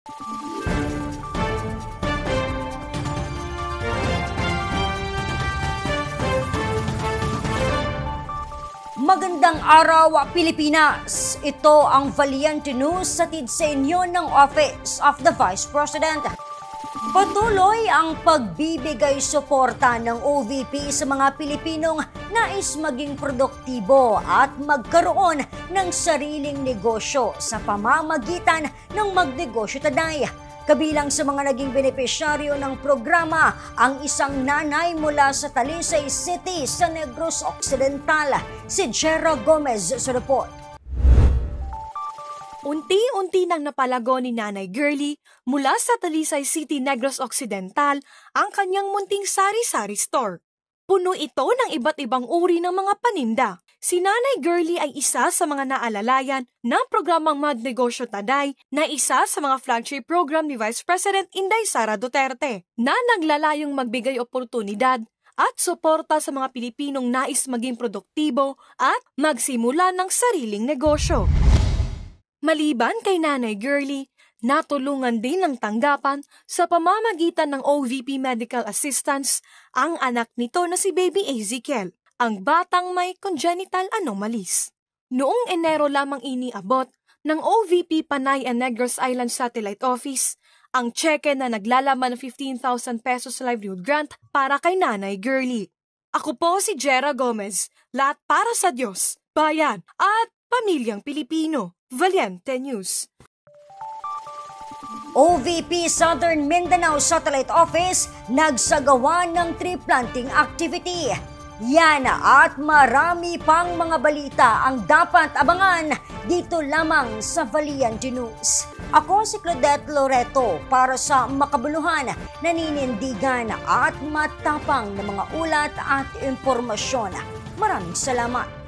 Magandang araw, Pilipinas! Ito ang Valiente News hatid sa inyo ng Office of the Vice President. Patuloy ang pagbibigay suporta ng OVP sa mga Pilipinong nais maging produktibo at magkaroon ng sariling negosyo sa pamamagitan ng Magnegosyo Today. Kabilang sa mga naging benepisyaryo ng programa ang isang nanay mula sa Talisay City sa Negros Occidental, si Jera Gomez sa report. Unti-unti nang napalago ni Nanay Girlie mula sa Talisay City, Negros Occidental ang kanyang munting sari-sari store. Puno ito ng iba't ibang uri ng mga paninda. Si Nanay Girlie ay isa sa mga naalalayan ng programang Magnegosyo Today na isa sa mga flagship program ni Vice President Inday Sara Duterte na naglalayong magbigay oportunidad at suporta sa mga Pilipinong nais maging produktibo at magsimula ng sariling negosyo. Maliban kay Nanay Girlie, natulungan din ng tanggapan sa pamamagitan ng OVP Medical Assistance ang anak nito na si Baby Ezekiel, ang batang may congenital anomalies. Noong Enero lamang iniabot ng OVP Panay and Negros Island Satellite Office ang tseke na naglalaman ng 15,000 pesos livelihood grant para kay Nanay Girlie. Ako po si Jera Gomez, lahat para sa Diyos, bayan at pamilyang Pilipino. Valiente News. OVP Southern Mindanao Satellite Office nagsagawa ng tree planting activity. Yan at marami pang mga balita ang dapat abangan dito lamang sa Valiente News. Ako si Claudette Loreto para sa makabuluhan, naninindigan at matapang na mga ulat at impormasyon. Maraming salamat.